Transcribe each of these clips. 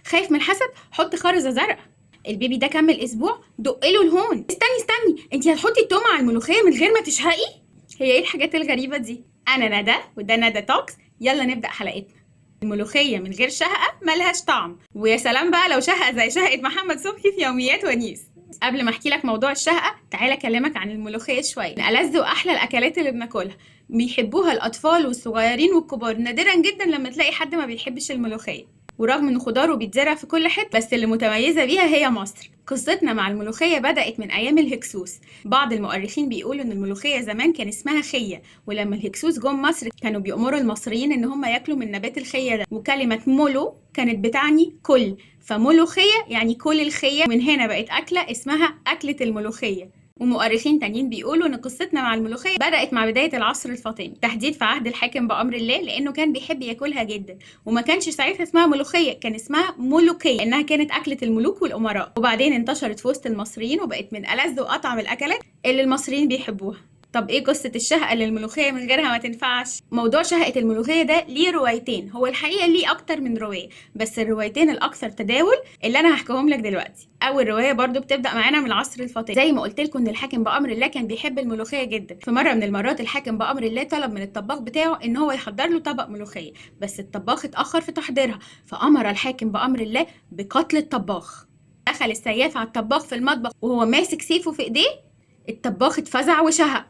خايف من الحسد؟ حط خرزة زرقاء. البيبي ده كمل اسبوع، دقله الهون. استني انتي هتحطي التوم على الملوخية من غير ما تشهقي؟ هي ايه الحاجات الغريبة دي؟ انا ندى وده ندى توكس. يلا نبدأ حلقتنا. الملوخية من غير شهقة ملهاش طعم، ويا سلام بقى لو شهقة زي شهقة محمد صبحي في يوميات ونيس. قبل ما احكي لك موضوع الشهقة، تعالى اكلمك عن الملوخية شوية. من ألذ واحلى الاكلات اللي بناكلها، بيحبوها الاطفال والصغيرين والكبار. نادرا جدا لما تلاقي حد ما بيحبش الملوخية، ورغم ان خضاره بيتزرع في كل حته، بس اللي متميزه بيها هي مصر. قصتنا مع الملوخيه بدات من ايام الهكسوس. بعض المؤرخين بيقولوا ان الملوخيه زمان كان اسمها خيه، ولما الهكسوس جم مصر كانوا بيأمروا المصريين ان هم ياكلوا من نبات الخيه ده، وكلمه مولو كانت بتعني كل، فملوخيه يعني كل الخيه، من هنا بقت اكله اسمها اكله الملوخيه. ومؤرخين تانيين بيقولوا ان قصتنا مع الملوخيه بدات مع بدايه العصر الفاطمي، تحديد في عهد الحاكم بامر الله، لانه كان بيحب ياكلها جدا. وما كانش ساعتها اسمها ملوخيه، كان اسمها ملوكيه، لانها كانت اكله الملوك والامراء. وبعدين انتشرت في وسط المصريين وبقت من ألذ واطعم الاكلات اللي المصريين بيحبوها. طب ايه قصة الشهقة اللي الملوخية من غيرها ما تنفعش؟ موضوع شهقة الملوخية ده ليه روايتين، هو الحقيقة ليه أكتر من رواية، بس الروايتين الأكثر تداول اللي أنا هحكيهم لك دلوقتي. أول رواية برضو بتبدأ معانا من العصر الفاطمي، زي ما قلت لكم إن الحاكم بأمر الله كان بيحب الملوخية جدا. في مرة من المرات الحاكم بأمر الله طلب من الطباخ بتاعه إن هو يحضر له طبق ملوخية، بس الطباخ اتأخر في تحضيرها، فأمر الحاكم بأمر الله بقتل الطباخ. دخل السياف على الطباخ في المطبخ وهو ماسك سيفه في إيديه. الطباخ اتفزع وشهق.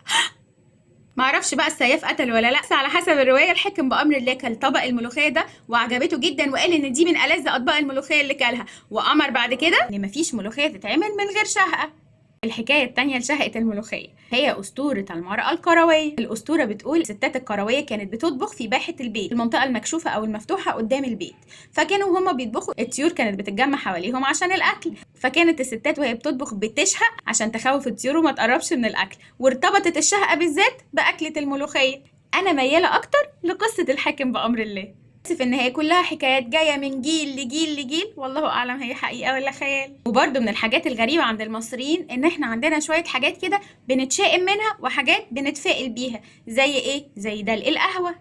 معرفش بقى السياف قتل ولا لا، بس على حسب الروايه الحاكم بامر الله كل طبق الملوخيه ده وعجبته جدا، وقال ان دي من ألذ اطباق الملوخيه اللي كلها، وامر بعد كده ان مفيش ملوخيه تتعمل من غير شهقه. الحكاية التانية لشهقة الملوخية هي أسطورة المرأة الكروية. الأسطورة بتقول الستات الكروية كانت بتطبخ في باحة البيت، في المنطقة المكشوفة أو المفتوحة قدام البيت. فكانوا هما بيطبخوا، الطيور كانت بتتجمع حواليهم عشان الأكل، فكانت الستات وهي بتطبخ بتشهق عشان تخوف الطيور وما تقربش من الأكل، وارتبطت الشهقة بالذات بأكلة الملوخية. أنا ميالة أكتر لقصة الحاكم بأمر الله. في النهاية كلها حكايات جاية من جيل لجيل لجيل، والله أعلم هي حقيقة ولا خيال. وبرضه من الحاجات الغريبة عند المصريين إن إحنا عندنا شوية حاجات كده بنتشائم منها وحاجات بنتفائل بيها. زي إيه؟ زي دلق القهوة.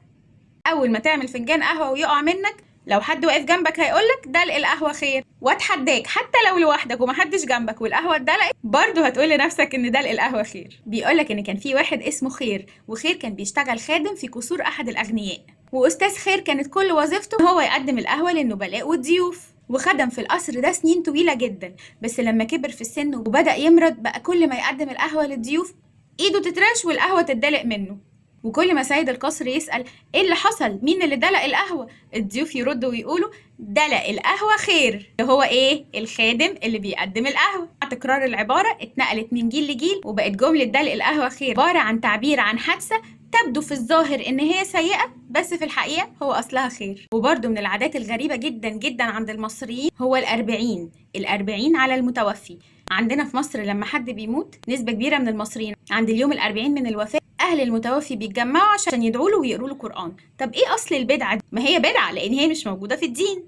أول ما تعمل فنجان قهوة ويقع منك، لو حد واقف جنبك هيقولك دلق القهوة خير، واتحداك حتى لو لوحدك ومحدش جنبك والقهوة اتدلقت برضه هتقول لنفسك ان دلق القهوة خير. بيقولك ان كان في واحد اسمه خير، وخير كان بيشتغل خادم في قصور احد الاغنياء، واستاذ خير كانت كل وظيفته هو يقدم القهوة للنبلاء والضيوف، وخدم في القصر ده سنين طويلة جدا. بس لما كبر في السن وبدأ يمرض، بقى كل ما يقدم القهوة للضيوف ايده تترعش والقهوة تتدلق منه. وكل ما سيد القصر يسأل ايه اللي حصل، مين اللي دلق القهوة، الضيوف يردوا ويقولوا دلق القهوة خير، اللي هو ايه؟ الخادم اللي بيقدم القهوة. تكرار العبارة اتنقلت من جيل لجيل، وبقت جملة دلق القهوة خير عبارة عن تعبير عن حادثة تبدو في الظاهر ان هي سيئة، بس في الحقيقة هو اصلها خير. وبرضه من العادات الغريبة جدا جدا عند المصريين هو الأربعين على المتوفي. عندنا في مصر لما حد بيموت، نسبة كبيرة من المصريين عند اليوم ال40 من الوفاة أهل المتوفي بيتجمعوا عشان يدعوا له ويقروا له قرآن. طب إيه أصل البدعة دي؟ ما هي بدعة لأن هي مش موجودة في الدين.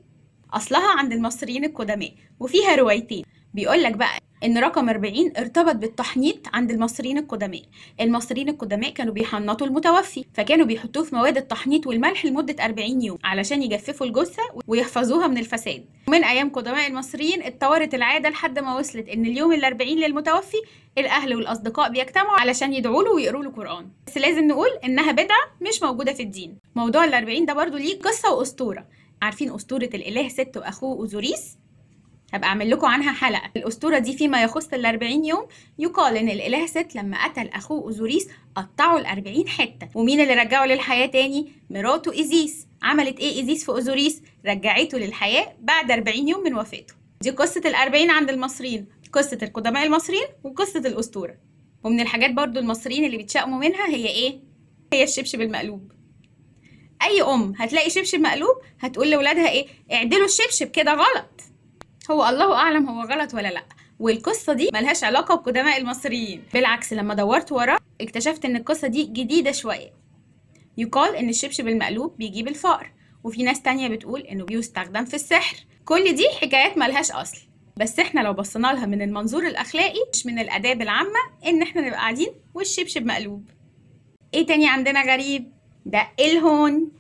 أصلها عند المصريين القدماء، وفيها روايتين. بيقولك بقى إن رقم 40 ارتبط بالتحنيط عند المصريين القدماء. المصريين القدماء كانوا بيحنطوا المتوفي، فكانوا بيحطوه في مواد التحنيط والملح لمدة 40 يوم علشان يجففوا الجثة ويحفظوها من الفساد. ومن أيام قدماء المصريين اتطورت العادة لحد ما وصلت إن اليوم ال40 للمتوفي الأهل والأصدقاء بيجتمعوا علشان يدعوا له ويقروا له قرآن. بس لازم نقول إنها بدعة مش موجودة في الدين. موضوع ال40 ده برضو ليه قصة وأسطورة. عارفين أسطورة الإله ست وأخوه أوزوريس؟ هبقى أعمل لكم عنها حلقة. الأسطورة دي فيما يخص ال40 يوم، يقال إن الإله ست لما قتل أخوه أوزوريس قطعه ال40 حتة، ومين اللي رجعه للحياة تاني؟ مراته إيزيس. عملت إيه إيزيس في أوزوريس؟ رجعته للحياة بعد 40 يوم من وفاته. دي قصة ال40 عند المصريين، قصة القدماء المصريين وقصة الأسطورة. ومن الحاجات برضو المصريين اللي بيتشائموا منها هي إيه؟ هي الشبشب المقلوب. أي أم هتلاقي شبشب مقلوب هتقول لولادها إيه؟ اعدلوا الشبشب كده غلط. هو الله أعلم هو غلط ولا لأ، والقصة دي ملهاش علاقة بقدماء المصريين. بالعكس لما دورت وراه اكتشفت إن القصة دي جديدة شوية. يقال إن الشبشب المقلوب بيجيب الفقر، وفي ناس تانية بتقول إنه بيستخدم في السحر. كل دي حكايات ملهاش أصل، بس إحنا لو بصينا لها من المنظور الأخلاقي مش من الآداب العامة إن إحنا نبقى قاعدين والشبشب مقلوب. إيه تاني عندنا غريب؟ دق الهون.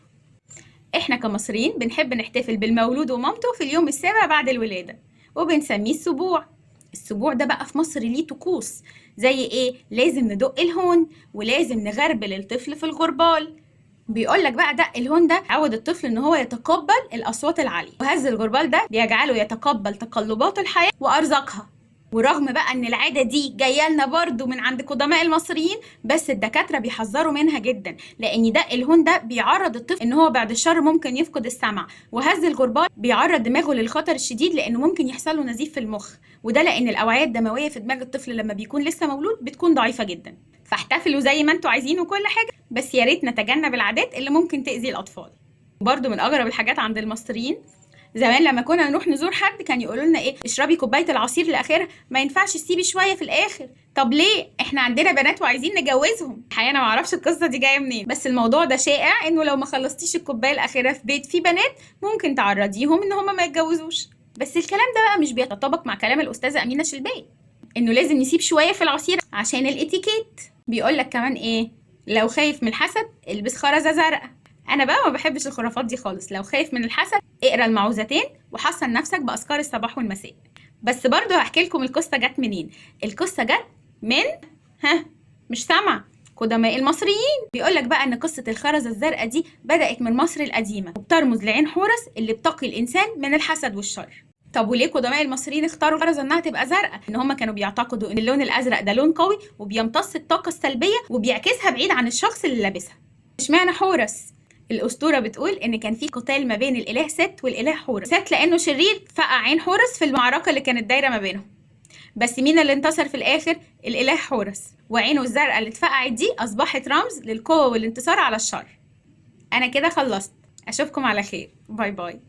احنا كمصريين بنحب نحتفل بالمولود ومامته في اليوم السابع بعد الولادة، وبنسميه السبوع. السبوع ده بقى في مصر ليه طقوس، زي ايه؟ لازم ندق الهون، ولازم نغربل الطفل في الغربال. بيقولك بقى دق الهون ده عود الطفل ان هو يتقبل الاصوات العالية، وهز الغربال ده بيجعله يتقبل تقلبات الحياة وارزاقها. ورغم بقى ان العادة دي جاية لنا برضو من عند قدماء المصريين، بس الدكاترة بيحذروا منها جدا، لان دق الهون ده بيعرض الطفل ان هو بعد الشر ممكن يفقد السمع، وهز الغربال بيعرض دماغه للخطر الشديد لانه ممكن يحصل له نزيف في المخ، وده لان الاوعية الدموية في دماغ الطفل لما بيكون لسه مولود بتكون ضعيفة جدا. فاحتفلوا زي ما انتوا عايزين وكل حاجة، بس يا ريت نتجنب العادات اللي ممكن تأذي الأطفال. برضو من أغرب الحاجات عند المصريين، زمان لما كنا نروح نزور حد كان يقولوا لنا ايه؟ اشربي كوبايه العصير لاخرها، ما ينفعش تسيبي شويه في الاخر. طب ليه؟ احنا عندنا بنات وعايزين نجوزهم. الحقيقه انا ما اعرفش القصه دي جايه منين، بس الموضوع ده شائع انه لو ما خلصتيش الكوبايه الاخيره في بيت فيه بنات ممكن تعرضيهم ان هم ما يتجوزوش. بس الكلام ده بقى مش بيتطابق مع كلام الاستاذه امينه شلباي انه لازم نسيب شويه في العصير عشان الاتيكيت. بيقول لك كمان ايه؟ لو خايف من الحسد البس خرزه زرقاء. انا بقى ما بحبش الخرافات دي خالص. لو خايف من الحسد اقرا المعوذتين وحصن نفسك باذكار الصباح والمساء. بس برضو هحكي لكم القصه جت منين. القصه جت من مش سامعه قدماء المصريين. بيقول لك بقى ان قصه الخرزه الزرقاء دي بدات من مصر القديمه، وبترمز لعين حورس اللي بتقي الانسان من الحسد والشر. طب وليه قدماء المصريين اختاروا الخرزه انها تبقى زرقاء؟ ان هم كانوا بيعتقدوا ان اللون الازرق ده لون قوي وبيمتص الطاقه السلبيه وبيعكسها بعيد عن الشخص اللي لابسها. اشمعنى حورس؟ الأسطورة بتقول إن كان في قتال ما بين الإله ست والإله حورس. ست لأنه شرير فقع عين حورس في المعركة اللي كانت دايرة ما بينهم، بس مين اللي انتصر في الآخر؟ الإله حورس، وعينه الزرقاء اللي اتفقعت دي أصبحت رمز للقوة والانتصار على الشر. أنا كده خلصت، أشوفكم على خير، باي باي.